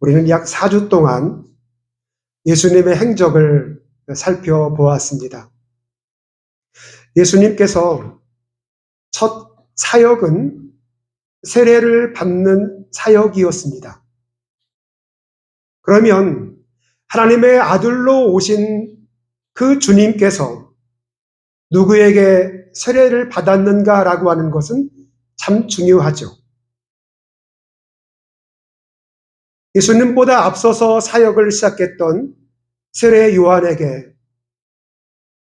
우리는 약 4주 동안 예수님의 행적을 살펴보았습니다. 예수님께서 첫 사역은 세례를 받는 사역이었습니다. 그러면 하나님의 아들로 오신 그 주님께서 누구에게 세례를 받았는가라고 하는 것은 참 중요하죠. 예수님보다 앞서서 사역을 시작했던 세례 요한에게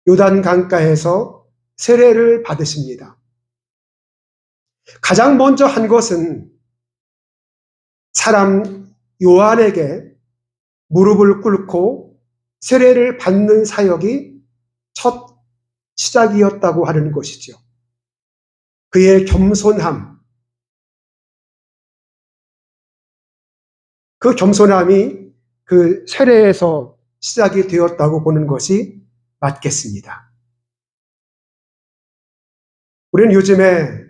요단 강가에서 세례를 받으십니다. 가장 먼저 한 것은 사람 요한에게 무릎을 꿇고 세례를 받는 사역이 첫 시작이었다고 하는 것이죠. 그의 겸손함, 그 겸손함이 그 세례에서 시작이 되었다고 보는 것이 맞겠습니다. 우리는 요즘에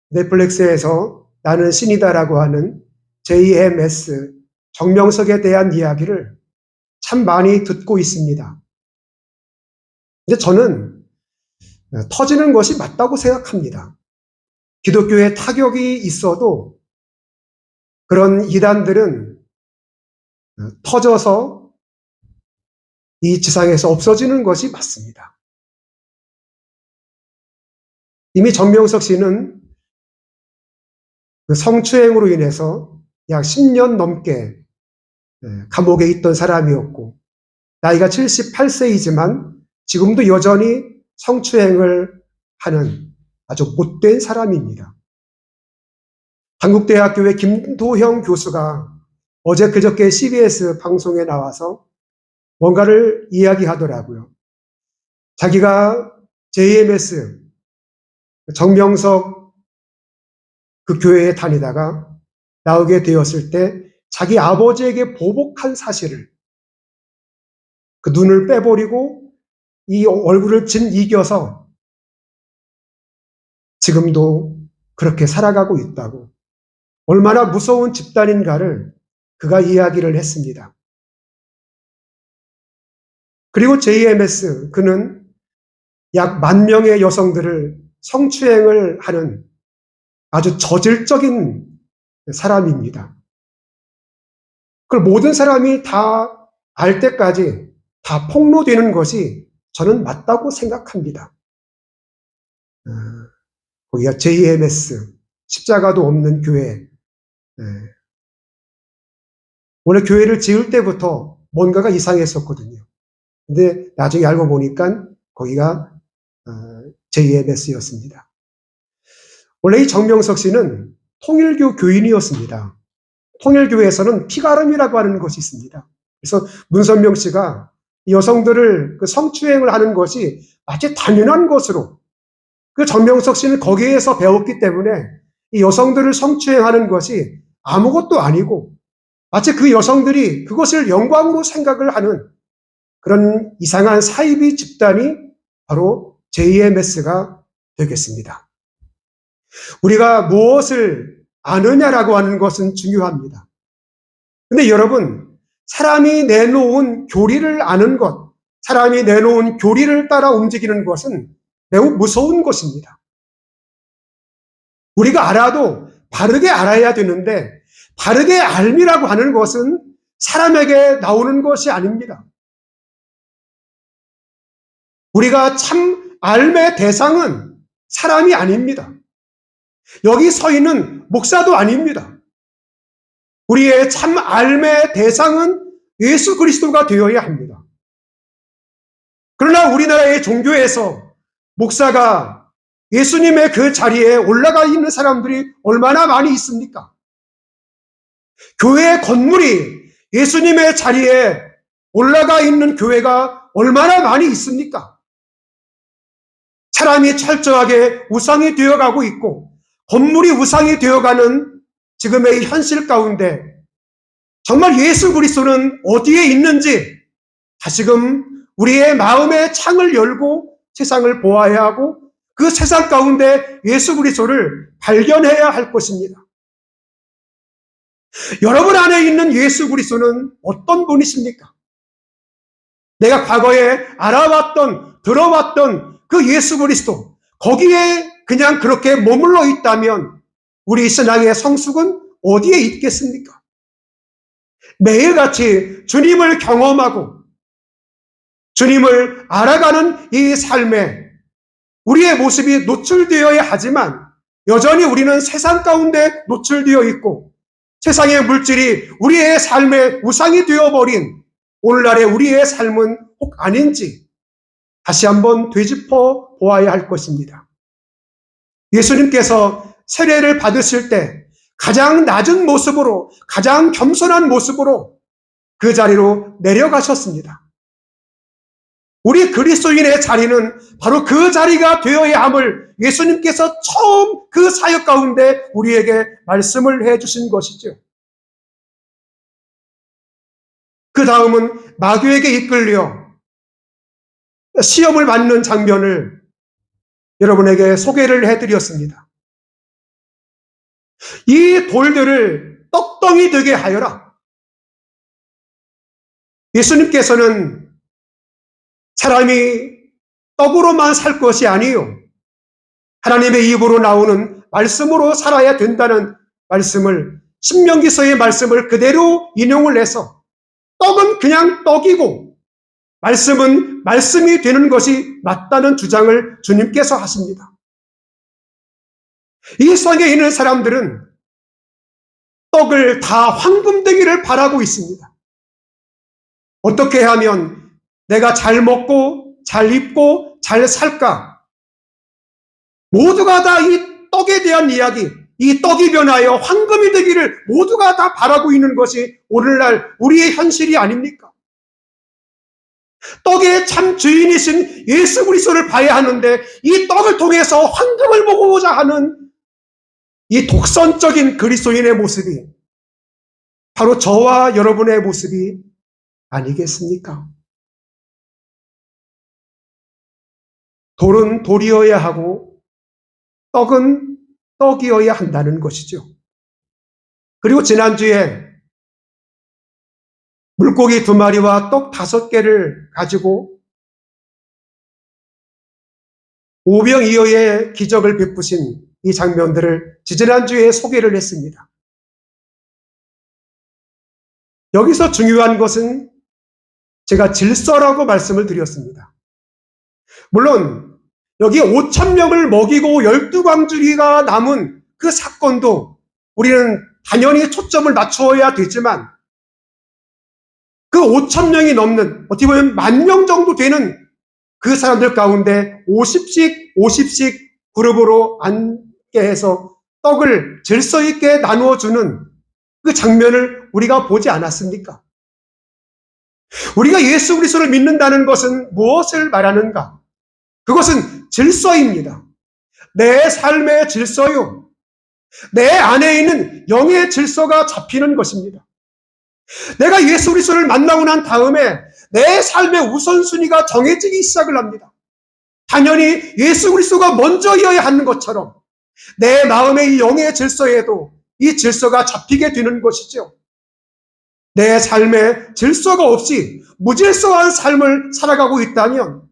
넷플릭스에서 나는 신이다라고 하는 JMS 정명석에 대한 이야기를 참 많이 듣고 있습니다. 근데 저는 터지는 것이 맞다고 생각합니다. 기독교에 타격이 있어도 그런 이단들은 터져서 이 지상에서 없어지는 것이 맞습니다. 이미 정명석 씨는 그 성추행으로 인해서 약 10년 넘게 감옥에 있던 사람이었고, 나이가 78세이지만 지금도 여전히 성추행을 하는 아주 못된 사람입니다. 한국대학교의 김도형 교수가 어제 그저께 CBS 방송에 나와서 뭔가를 이야기하더라고요. 자기가 JMS 정명석 그 교회에 다니다가 나오게 되었을 때 자기 아버지에게 보복한 사실을, 그 눈을 빼버리고 이 얼굴을 이겨서 지금도 그렇게 살아가고 있다고, 얼마나 무서운 집단인가를 그가 이야기를 했습니다. 그리고 JMS, 그는 약 10,000명의 여성들을 성추행을 하는 아주 저질적인 사람입니다. 그걸 모든 사람이 다 알 때까지 다 폭로되는 것이 저는 맞다고 생각합니다. 거기가 JMS, 십자가도 없는 교회. 원래 교회를 지을 때부터 뭔가가 이상했었거든요. 근데 나중에 알고 보니까 거기가 JMS였습니다. 원래 이 정명석 씨는 통일교 교인이었습니다. 통일교에서는 피가름이라고 하는 것이 있습니다. 그래서 문선명 씨가 여성들을 그 성추행을 하는 것이 마치 당연한 것으로, 그 정명석 씨는 거기에서 배웠기 때문에 이 여성들을 성추행하는 것이 아무것도 아니고 마치 그 여성들이 그것을 영광으로 생각을 하는 그런 이상한 사이비 집단이 바로 JMS가 되겠습니다. 우리가 무엇을 아느냐라고 하는 것은 중요합니다. 근데 여러분, 사람이 내놓은 교리를 아는 것, 사람이 내놓은 교리를 따라 움직이는 것은 매우 무서운 것입니다. 우리가 알아도 바르게 알아야 되는데, 바르게 알미라고 하는 것은 사람에게 나오는 것이 아닙니다. 우리가 참 알의 대상은 사람이 아닙니다. 여기 서 있는 목사도 아닙니다. 우리의 참 알의 대상은 예수 그리스도가 되어야 합니다. 그러나 우리나라의 종교에서 목사가 예수님의 그 자리에 올라가 있는 사람들이 얼마나 많이 있습니까? 교회 건물이 예수님의 자리에 올라가 있는 교회가 얼마나 많이 있습니까? 사람이 철저하게 우상이 되어가고 있고 건물이 우상이 되어가는 지금의 현실 가운데 정말 예수 그리스도는 어디에 있는지 다시금 우리의 마음의 창을 열고 세상을 보아야 하고 그 세상 가운데 예수 그리스도를 발견해야 할 것입니다. 여러분 안에 있는 예수 그리스도는 어떤 분이십니까? 내가 과거에 알아왔던, 들어왔던 그 예수 그리스도, 거기에 그냥 그렇게 머물러 있다면 우리 신앙의 성숙은 어디에 있겠습니까? 매일같이 주님을 경험하고 주님을 알아가는 이 삶에 우리의 모습이 노출되어야 하지만 여전히 우리는 세상 가운데 노출되어 있고 세상의 물질이 우리의 삶의 우상이 되어버린 오늘날의 우리의 삶은 혹 아닌지 다시 한번 되짚어 보아야 할 것입니다. 예수님께서 세례를 받으실 때 가장 낮은 모습으로, 가장 겸손한 모습으로 그 자리로 내려가셨습니다. 우리 그리스도인의 자리는 바로 그 자리가 되어야 함을 예수님께서 처음 그 사역 가운데 우리에게 말씀을 해주신 것이죠. 그 다음은 마귀에게 이끌려 시험을 받는 장면을 여러분에게 소개를 해드렸습니다. 이 돌들을 떡덩이 되게 하여라. 예수님께서는 사람이 떡으로만 살 것이 아니요 하나님의 입으로 나오는 말씀으로 살아야 된다는 말씀을 신명기서의 말씀을 그대로 인용을 해서 떡은 그냥 떡이고 말씀은 말씀이 되는 것이 맞다는 주장을 주님께서 하십니다. 이 성에 있는 사람들은 떡을 다 황금되기를 바라고 있습니다. 어떻게 하면 내가 잘 먹고 잘 입고 잘 살까? 모두가 다 이 떡에 대한 이야기, 이 떡이 변하여 황금이 되기를 모두가 다 바라고 있는 것이 오늘날 우리의 현실이 아닙니까? 떡의 참 주인이신 예수 그리스도를 봐야 하는데 이 떡을 통해서 황금을 보고자 하는 이 독선적인 그리스도인의 모습이 바로 저와 여러분의 모습이 아니겠습니까? 돌은 돌이어야 하고 떡은 떡이어야 한다는 것이죠. 그리고 지난주에 물고기 2마리와 떡 5개를 가지고 오병이어의 기적을 베푸신 이 장면들을 지지난주에 소개를 했습니다. 여기서 중요한 것은 제가 질서라고 말씀을 드렸습니다. 물론 여기 5,000명을 먹이고 12광주리가 남은 그 사건도 우리는 당연히 초점을 맞추어야 되지만 그 5,000명이 넘는 어떻게 보면 10,000명 정도 되는 그 사람들 가운데 50씩 그룹으로 앉게 해서 떡을 질서 있게 나누어주는 그 장면을 우리가 보지 않았습니까? 우리가 예수 그리스도를 믿는다는 것은 무엇을 말하는가? 그것은 질서입니다. 내 삶의 질서요. 내 안에 있는 영의 질서가 잡히는 것입니다. 내가 예수 그리스도를 만나고 난 다음에 내 삶의 우선순위가 정해지기 시작을 합니다. 당연히 예수 그리스도가 먼저여야 하는 것처럼 내 마음의 이 영의 질서에도 이 질서가 잡히게 되는 것이죠. 내 삶에 질서가 없이 무질서한 삶을 살아가고 있다면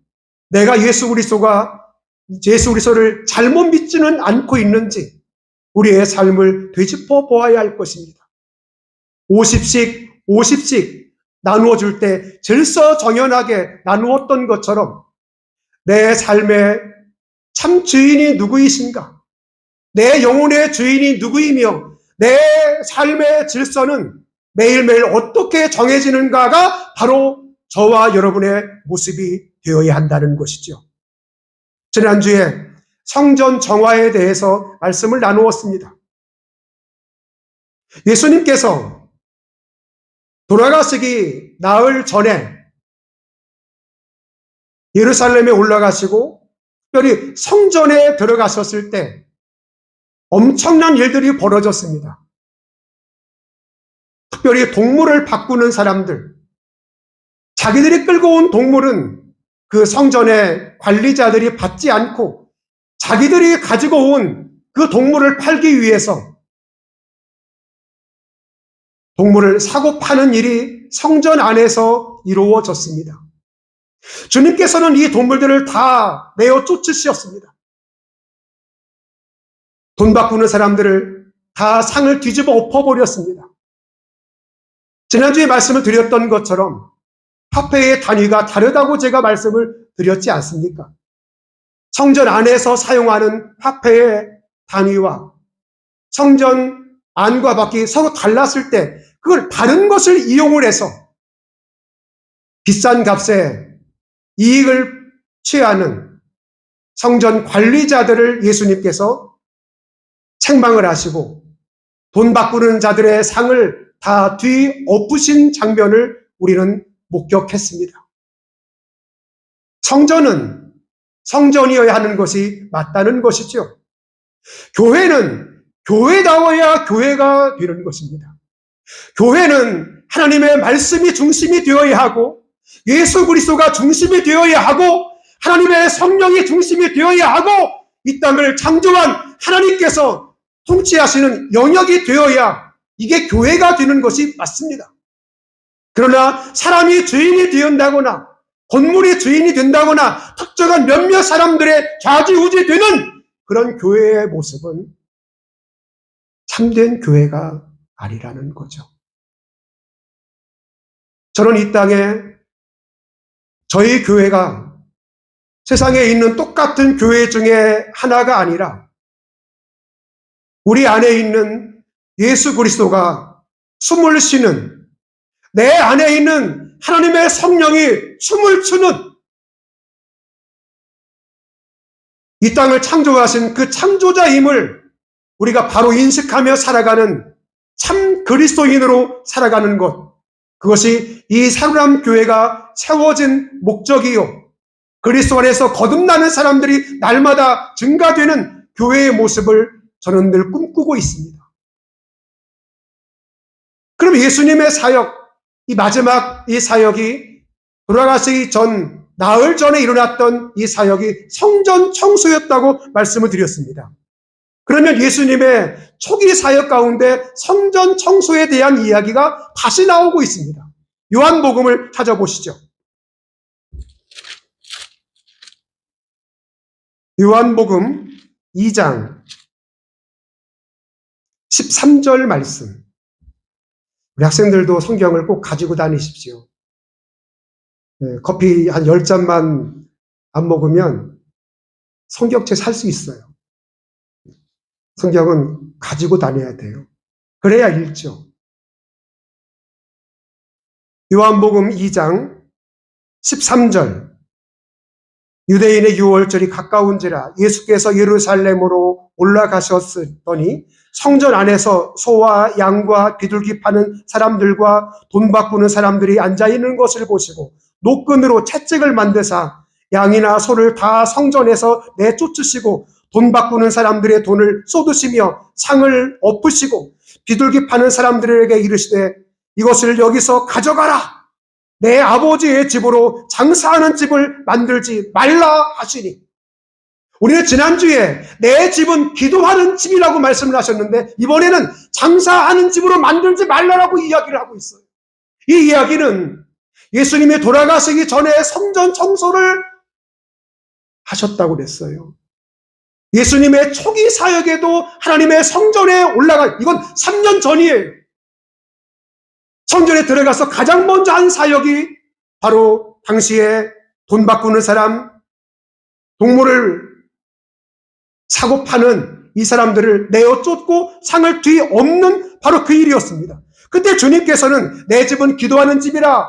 내가 예수 그리스도를 잘못 믿지는 않고 있는지 우리의 삶을 되짚어 보아야 할 것입니다. 50씩 나누어 줄 때 질서정연하게 나누었던 것처럼 내 삶의 참 주인이 누구이신가? 내 영혼의 주인이 누구이며 내 삶의 질서는 매일매일 어떻게 정해지는가가 바로 저와 여러분의 모습이 되어야 한다는 것이죠. 지난주에 성전 정화에 대해서 말씀을 나누었습니다. 예수님께서 돌아가시기 나흘 전에 예루살렘에 올라가시고 특별히 성전에 들어가셨을 때 엄청난 일들이 벌어졌습니다. 특별히 동물을 바꾸는 사람들, 자기들이 끌고 온 동물은 그 성전의 관리자들이 받지 않고 자기들이 가지고 온 그 동물을 팔기 위해서 동물을 사고 파는 일이 성전 안에서 이루어졌습니다. 주님께서는 이 동물들을 다 내어 쫓으셨습니다. 돈 바꾸는 사람들을 다 상을 뒤집어 엎어버렸습니다. 지난주에 말씀을 드렸던 것처럼 화폐의 단위가 다르다고 제가 말씀을 드렸지 않습니까? 성전 안에서 사용하는 화폐의 단위와 성전 안과 밖이 서로 달랐을 때 그걸 다른 것을 이용을 해서 비싼 값에 이익을 취하는 성전 관리자들을 예수님께서 책망을 하시고 돈 바꾸는 자들의 상을 다 뒤엎으신 장면을 우리는 목격했습니다. 성전은 성전이어야 하는 것이 맞다는 것이죠. 교회는 교회다워야 교회가 되는 것입니다. 교회는 하나님의 말씀이 중심이 되어야 하고 예수 그리스도가 중심이 되어야 하고 하나님의 성령이 중심이 되어야 하고 이 땅을 창조한 하나님께서 통치하시는 영역이 되어야 이게 교회가 되는 것이 맞습니다. 그러나 사람이 주인이 되었다거나 건물이 주인이 된다거나 특정한 몇몇 사람들의 좌지우지 되는 그런 교회의 모습은 참된 교회가 아니라는 거죠. 저는 이 땅에 저희 교회가 세상에 있는 똑같은 교회 중에 하나가 아니라 우리 안에 있는 예수 그리스도가 숨을 쉬는 내 안에 있는 하나님의 성령이 춤을 추는 이 땅을 창조하신 그 창조자임을 우리가 바로 인식하며 살아가는 참 그리스도인으로 살아가는 것, 그것이 이 사루람 교회가 세워진 목적이요, 그리스도 안에서 거듭나는 사람들이 날마다 증가되는 교회의 모습을 저는 늘 꿈꾸고 있습니다. 그럼 예수님의 사역, 이 마지막 이 사역이 돌아가시기 전, 나흘 전에 일어났던 이 사역이 성전 청소였다고 말씀을 드렸습니다. 그러면 예수님의 초기 사역 가운데 성전 청소에 대한 이야기가 다시 나오고 있습니다. 요한복음을 찾아보시죠. 요한복음 2장 13절 말씀. 우리 학생들도 성경을 꼭 가지고 다니십시오. 커피 한 10잔만 안 먹으면 성경책 살 수 있어요. 성경은 가지고 다녀야 돼요. 그래야 읽죠. 요한복음 2장 13절. 유대인의 유월절이 가까운지라 예수께서 예루살렘으로 올라가셨더니 성전 안에서 소와 양과 비둘기 파는 사람들과 돈 바꾸는 사람들이 앉아있는 것을 보시고 노끈으로 채찍을 만드사 양이나 소를 다 성전에서 내쫓으시고 돈 바꾸는 사람들의 돈을 쏟으시며 상을 엎으시고 비둘기 파는 사람들에게 이르시되 이것을 여기서 가져가라. 내 아버지의 집으로 장사하는 집을 만들지 말라 하시니. 우리는 지난주에 내 집은 기도하는 집이라고 말씀을 하셨는데 이번에는 장사하는 집으로 만들지 말라라고 이야기를 하고 있어요. 이 이야기는 예수님이 돌아가시기 전에 성전 청소를 하셨다고 그랬어요. 예수님의 초기 사역에도 하나님의 성전에 올라가, 이건 3년 전이에요. 성전에 들어가서 가장 먼저 한 사역이 바로 당시에 돈 바꾸는 사람, 동물을 사고 파는 이 사람들을 내어 쫓고 상을 뒤엎는 바로 그 일이었습니다. 그때 주님께서는 내 집은 기도하는 집이라,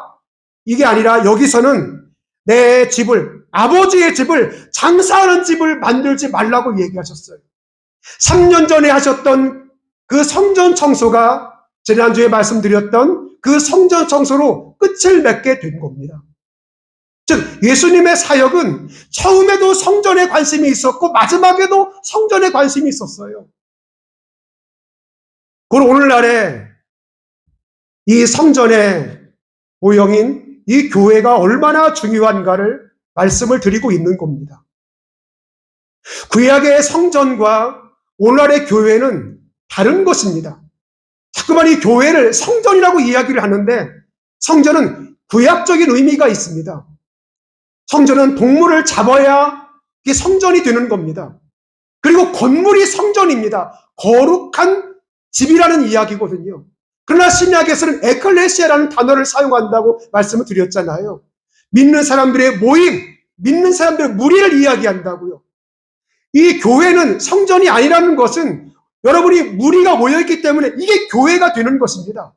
이게 아니라 여기서는 내 집을, 아버지의 집을 장사하는 집을 만들지 말라고 얘기하셨어요. 3년 전에 하셨던 그 성전 청소가 지난주에 말씀드렸던 그 성전 청소로 끝을 맺게 된 겁니다. 즉 예수님의 사역은 처음에도 성전에 관심이 있었고 마지막에도 성전에 관심이 있었어요. 그리고 오늘날에 이 성전의 모형인 이 교회가 얼마나 중요한가를 말씀을 드리고 있는 겁니다. 구약의 성전과 오늘날의 교회는 다른 것입니다. 자꾸만 이 교회를 성전이라고 이야기를 하는데, 성전은 구약적인 의미가 있습니다. 성전은 동물을 잡아야 이게 성전이 되는 겁니다. 그리고 건물이 성전입니다. 거룩한 집이라는 이야기거든요. 그러나 신약에서는 에클레시아라는 단어를 사용한다고 말씀을 드렸잖아요. 믿는 사람들의 모임, 믿는 사람들의 무리를 이야기한다고요. 이 교회는 성전이 아니라는 것은 여러분이 무리가 모여있기 때문에 이게 교회가 되는 것입니다.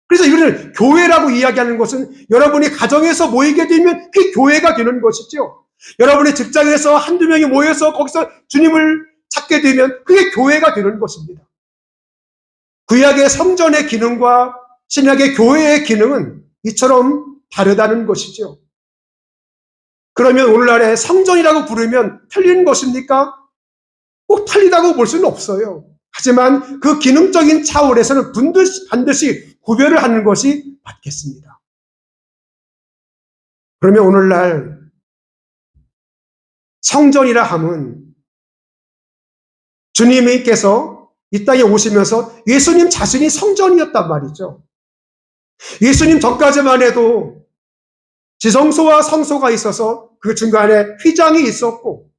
그래서 이것을 교회라고 이야기하는 것은 여러분이 가정에서 모이게 되면 그게 교회가 되는 것이죠. 여러분의 직장에서 한두 명이 모여서 거기서 주님을 찾게 되면 그게 교회가 되는 것입니다. 구약의 성전의 기능과 신약의 교회의 기능은 이처럼 다르다는 것이죠. 그러면 오늘날에 성전이라고 부르면 틀린 것입니까? 꼭 틀리다고 볼 수는 없어요. 하지만 그 기능적인 차원에서는 반드시 구별을 하는 것이 맞겠습니다. 그러면 오늘날 성전이라 함은 주님께서 이 땅에 오시면서 예수님 자신이 성전이었단 말이죠. 예수님 전까지만 해도 지성소와 성소가 있어서 그 중간에 휘장이 있었고,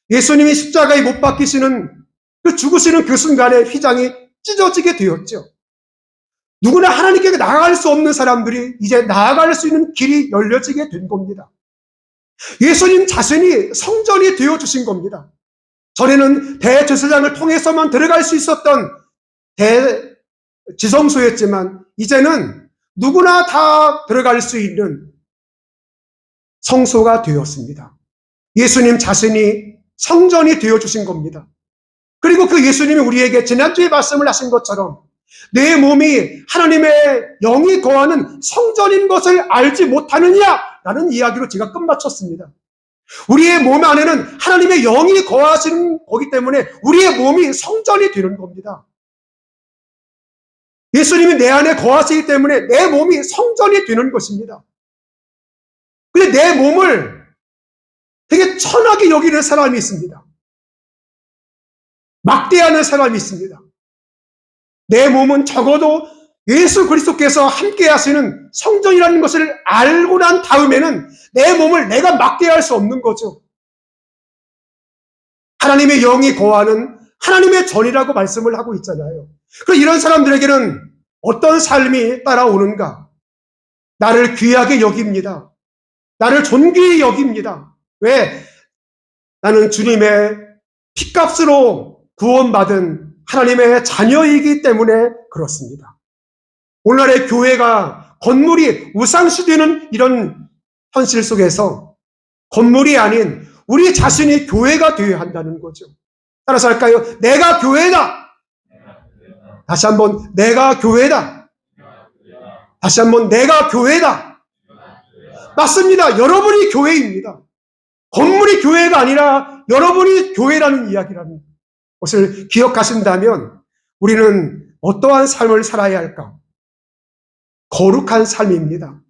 예수님이 십자가에 못 박히시는 죽으시는 그 순간에 휘장이 찢어지게 되었죠. 누구나 하나님께 나아갈 수 없는 사람들이 이제 나아갈 수 있는 길이 열려지게 된 겁니다. 예수님 자신이 성전이 되어주신 겁니다. 전에는 대제사장을 통해서만 들어갈 수 있었던 대지성소였지만 이제는 누구나 다 들어갈 수 있는 성소가 되었습니다. 예수님 자신이 성전이 되어주신 겁니다. 그리고 그 예수님이 우리에게 지난주에 말씀을 하신 것처럼 내 몸이 하나님의 영이 거하는 성전인 것을 알지 못하느냐라는 이야기로 제가 끝마쳤습니다. 우리의 몸 안에는 하나님의 영이 거하시는 거기 때문에 우리의 몸이 성전이 되는 겁니다. 예수님이 내 안에 거하시기 때문에 내 몸이 성전이 되는 것입니다. 근데 내 몸을 되게 천하게 여기는 사람이 있습니다. 막대하는 사람이 있습니다. 내 몸은 적어도 예수 그리스도께서 함께 하시는 성전이라는 것을 알고 난 다음에는 내 몸을 내가 막대할 수 없는 거죠. 하나님의 영이 거하는 하나님의 전이라고 말씀을 하고 있잖아요. 그럼 이런 사람들에게는 어떤 삶이 따라오는가? 나를 귀하게 여깁니다. 나를 존귀히 여깁니다. 왜? 나는 주님의 피값으로 구원받은 하나님의 자녀이기 때문에 그렇습니다. 오늘날의 교회가 건물이 우상시되는 이런 현실 속에서 건물이 아닌 우리 자신이 교회가 되어야 한다는 거죠. 따라서 할까요? 내가 교회다. 다시 한번 내가 교회다. 다시 한번 내가 교회다. 맞습니다. 여러분이 교회입니다. 건물이 교회가 아니라 여러분이 교회라는 이야기라는 것을 기억하신다면 우리는 어떠한 삶을 살아야 할까? 거룩한 삶입니다.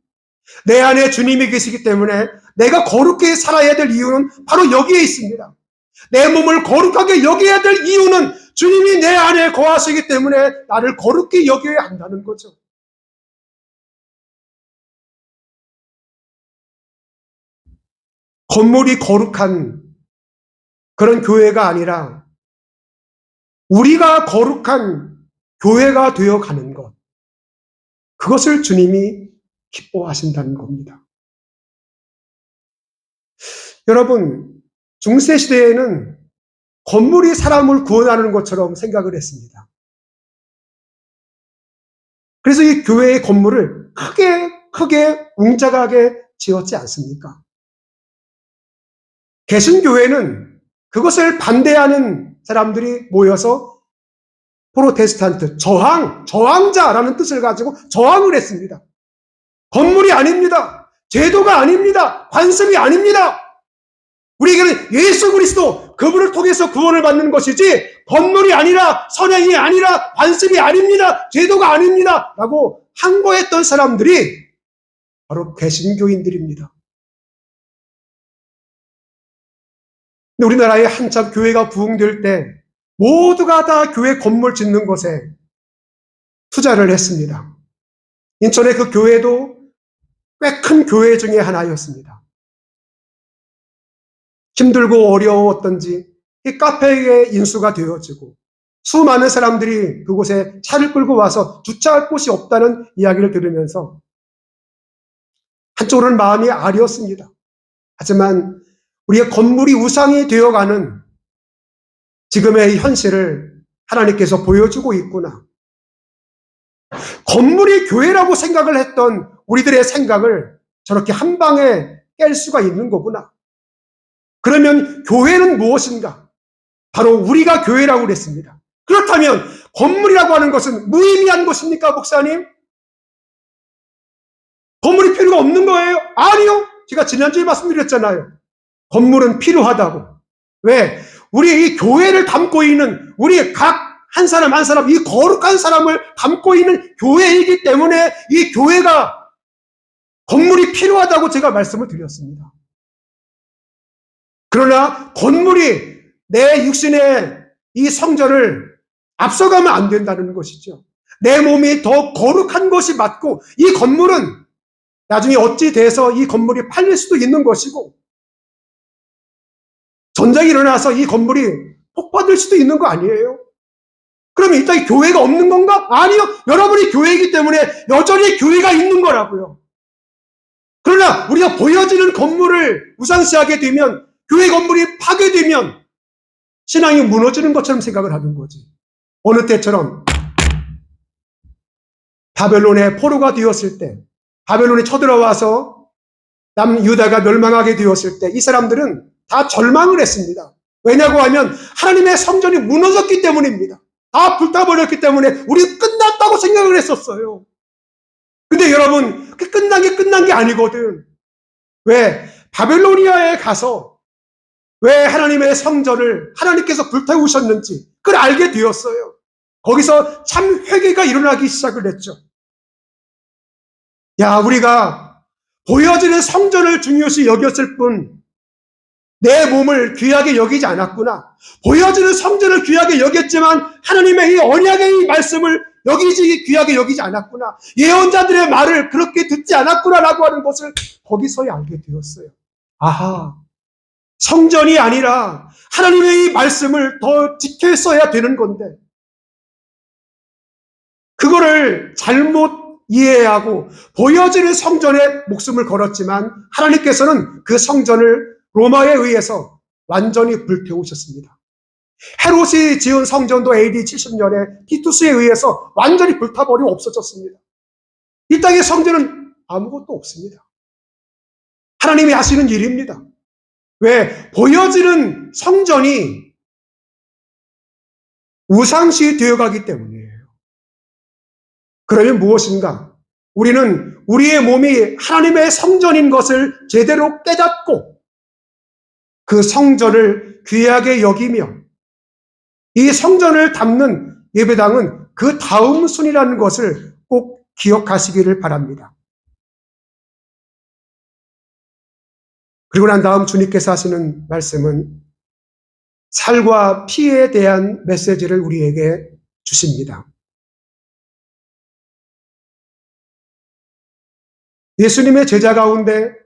내 안에 주님이 계시기 때문에 내가 거룩하게 살아야 될 이유는 바로 여기에 있습니다. 내 몸을 거룩하게 여겨야 될 이유는 주님이 내 안에 거하시기 때문에 나를 거룩히 여겨야 한다는 거죠. 건물이 거룩한 그런 교회가 아니라 우리가 거룩한 교회가 되어가는 것, 그것을 주님이 기뻐하신다는 겁니다. 여러분, 중세시대에는 건물이 사람을 구원하는 것처럼 생각을 했습니다. 그래서 이 교회의 건물을 크게 웅장하게 지었지 않습니까? 개신교회는 그것을 반대하는 사람들이 모여서 프로테스탄트, 저항자라는 뜻을 가지고 저항을 했습니다. 건물이 아닙니다. 제도가 아닙니다. 관습이 아닙니다. 우리에게는 예수 그리스도, 그분을 통해서 구원을 받는 것이지 건물이 아니라 선행이 아니라 관습이 아닙니다. 제도가 아닙니다. 라고 항거했던 사람들이 바로 개신교인들입니다. 근데 우리나라에 한참 교회가 부흥될 때 모두가 다 교회 건물 짓는 것에 투자를 했습니다. 인천의 그 교회도 꽤 큰 교회 중에 하나였습니다. 힘들고 어려웠던지 이 카페에 인수가 되어지고 수많은 사람들이 그곳에 차를 끌고 와서 주차할 곳이 없다는 이야기를 들으면서 한쪽으로는 마음이 아렸습니다. 하지만 우리의 건물이 우상이 되어가는 지금의 현실을 하나님께서 보여주고 있구나. 건물이 교회라고 생각을 했던 우리들의 생각을 저렇게 한 방에 깰 수가 있는 거구나. 그러면 교회는 무엇인가? 바로 우리가 교회라고 그랬습니다. 그렇다면 건물이라고 하는 것은 무의미한 것입니까, 목사님? 건물이 필요가 없는 거예요? 아니요. 제가 지난주에 말씀드렸잖아요. 건물은 필요하다고. 왜? 우리 이 교회를 담고 있는 우리 각 한 사람 한 사람 이 거룩한 사람을 담고 있는 교회이기 때문에 이 교회가 건물이 필요하다고 제가 말씀을 드렸습니다. 그러나 건물이 내 육신의 이 성전을 앞서가면 안 된다는 것이죠. 내 몸이 더 거룩한 것이 맞고 이 건물은 나중에 어찌 돼서 이 건물이 팔릴 수도 있는 것이고 전쟁이 일어나서 이 건물이 폭파될 수도 있는 거 아니에요? 그러면 이따 교회가 없는 건가? 아니요. 여러분이 교회이기 때문에 여전히 교회가 있는 거라고요. 그러나 우리가 보여지는 건물을 우상시하게 되면 교회 건물이 파괴되면 신앙이 무너지는 것처럼 생각을 하는 거지. 어느 때처럼 바벨론의 포로가 되었을 때 바벨론이 쳐들어와서 남유다가 멸망하게 되었을 때 이 사람들은 다 절망을 했습니다. 왜냐고 하면 하나님의 성전이 무너졌기 때문입니다. 다 불타버렸기 때문에 우리 끝났다고 생각을 했었어요. 근데 여러분, 그 끝난 게 아니거든. 왜? 바벨로니아에 가서 왜 하나님의 성전을 하나님께서 불태우셨는지 그걸 알게 되었어요. 거기서 참 회개가 일어나기 시작을 했죠. 야, 우리가 보여지는 성전을 중요시 여겼을 뿐 내 몸을 귀하게 여기지 않았구나. 보여지는 성전을 귀하게 여겼지만 하나님의 이 언약의 이 말씀을 귀하게 여기지 않았구나. 예언자들의 말을 그렇게 듣지 않았구나라고 하는 것을 거기서야 알게 되었어요. 아하, 성전이 아니라 하나님의 이 말씀을 더 지켰어야 되는 건데 그거를 잘못 이해하고 보여지는 성전에 목숨을 걸었지만 하나님께서는 그 성전을 로마에 의해서 완전히 불태우셨습니다. 헤롯이 지은 성전도 AD 70년에 티투스에 의해서 완전히 불타버리고 없어졌습니다. 이 땅의 성전은 아무것도 없습니다. 하나님이 하시는 일입니다. 왜? 보여지는 성전이 우상시 되어가기 때문이에요. 그러면 무엇인가? 우리는 우리의 몸이 하나님의 성전인 것을 제대로 깨닫고 그 성전을 귀하게 여기며 이 성전을 담는 예배당은 그 다음 순위라는 것을 꼭 기억하시기를 바랍니다. 그리고 난 다음 주님께서 하시는 말씀은 살과 피에 대한 메시지를 우리에게 주십니다. 예수님의 제자 가운데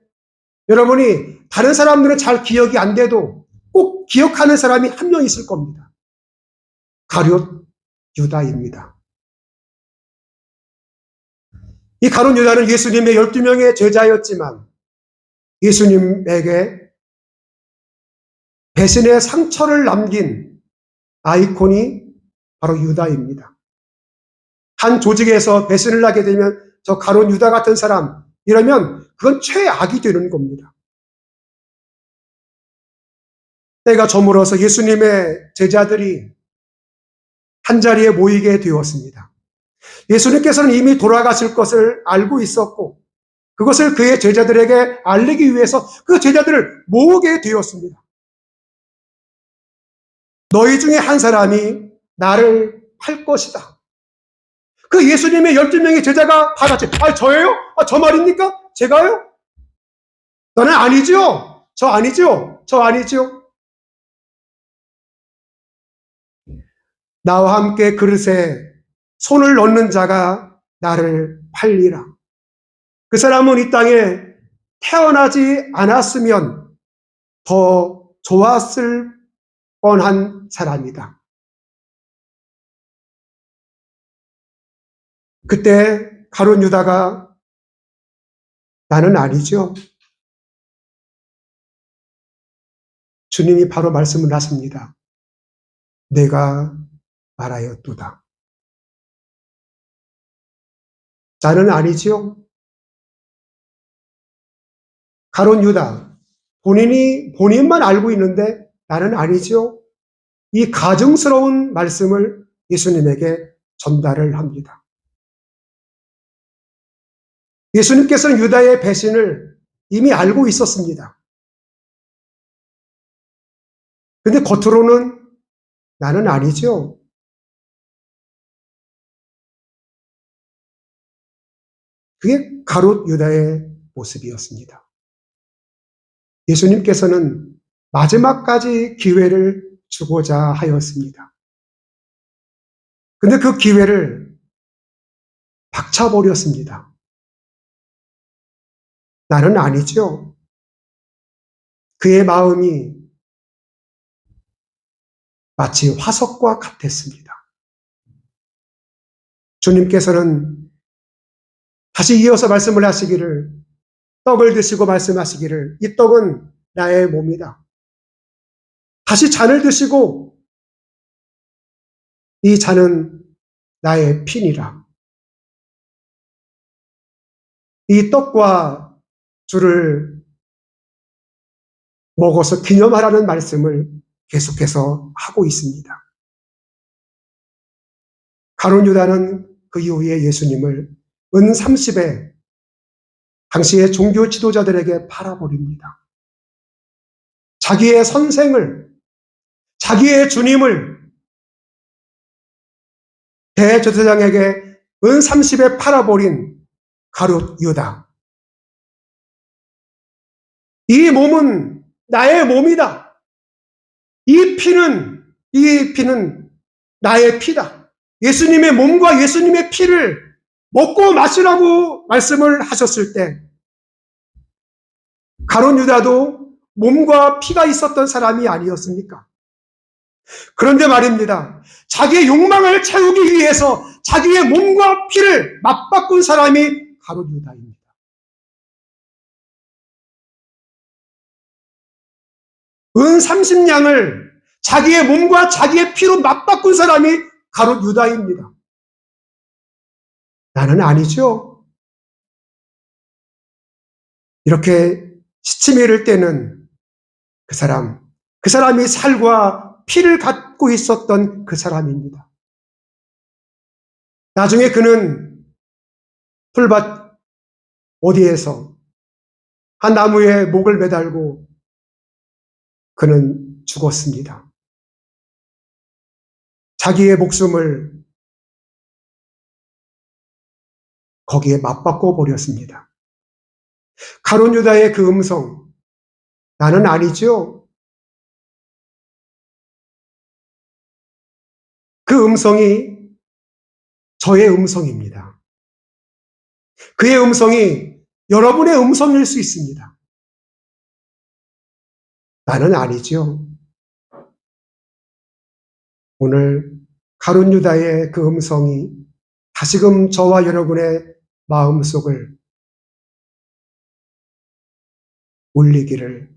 여러분이 다른 사람들은 잘 기억이 안 돼도 꼭 기억하는 사람이 한 명 있을 겁니다. 가룟 유다입니다. 이 가룟 유다는 예수님의 12명의 제자였지만 예수님에게 배신의 상처를 남긴 아이콘이 바로 유다입니다. 한 조직에서 배신을 하게 되면 저 가룟 유다 같은 사람 이러면 그건 최악이 되는 겁니다. 때가 저물어서 예수님의 제자들이 한자리에 모이게 되었습니다. 예수님께서는 이미 돌아가실 것을 알고 있었고 그것을 그의 제자들에게 알리기 위해서 그 제자들을 모으게 되었습니다. 너희 중에 한 사람이 나를 팔 것이다. 그 예수님의 12명의 제자가 다 같이 저예요? 저 말입니까? 제가요? 너는 아니죠? 저 아니죠? 저 아니죠? 나와 함께 그릇에 손을 넣는 자가 나를 팔리라. 그 사람은 이 땅에 태어나지 않았으면 더 좋았을 뻔한 사람이다. 그때 가룟 유다가 나는 아니죠. 주님이 바로 말씀을 하십니다. 내가 말하였도다. 나는 아니지요. 가룟 유다, 본인만 알고 있는데 나는 아니지요. 이 가증스러운 말씀을 예수님에게 전달을 합니다. 예수님께서는 유다의 배신을 이미 알고 있었습니다. 근데 겉으로는 나는 아니죠. 그게 가룟 유다의 모습이었습니다. 예수님께서는 마지막까지 기회를 주고자 하였습니다. 근데 그 기회를 박차버렸습니다. 나는 아니죠. 그의 마음이 마치 화석과 같았습니다. 주님께서는 다시 이어서 말씀을 하시기를, 떡을 드시고 말씀하시기를, 이 떡은 나의 몸이다. 다시 잔을 드시고, 이 잔은 나의 피니라. 이 떡과 주를 먹어서 기념하라는 말씀을 계속해서 하고 있습니다. 가룟 유다는 그 이후에 예수님을 은 30에 당시의 종교 지도자들에게 팔아버립니다. 자기의 선생을, 자기의 주님을 대제사장에게 은 30에 팔아버린 가룟 유다. 이 몸은 나의 몸이다. 이 피는 나의 피다. 예수님의 몸과 예수님의 피를 먹고 마시라고 말씀을 하셨을 때 가룟 유다도 몸과 피가 있었던 사람이 아니었습니까? 그런데 말입니다. 자기의 욕망을 채우기 위해서 자기의 몸과 피를 맞바꾼 사람이 가룟 유다입니다. 은 30냥을 자기의 몸과 자기의 피로 맞바꾼 사람이 가룟 유다입니다. 나는 아니죠. 이렇게 시치미를 떼는 그 사람이 살과 피를 갖고 있었던 그 사람입니다. 나중에 그는 풀밭 어디에서 한 나무에 목을 매달고 그는 죽었습니다. 자기의 목숨을 거기에 맞바꿔 버렸습니다. 가룟 유다의 그 음성, 나는 아니죠. 그 음성이 저의 음성입니다. 그의 음성이 여러분의 음성일 수 있습니다. 나는 아니죠. 오늘 가룟 유다의 그 음성이 다시금 저와 여러분의 마음속을 울리기를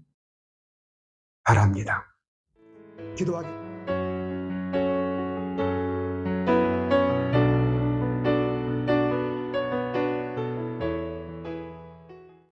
바랍니다. 기도하겠습니다.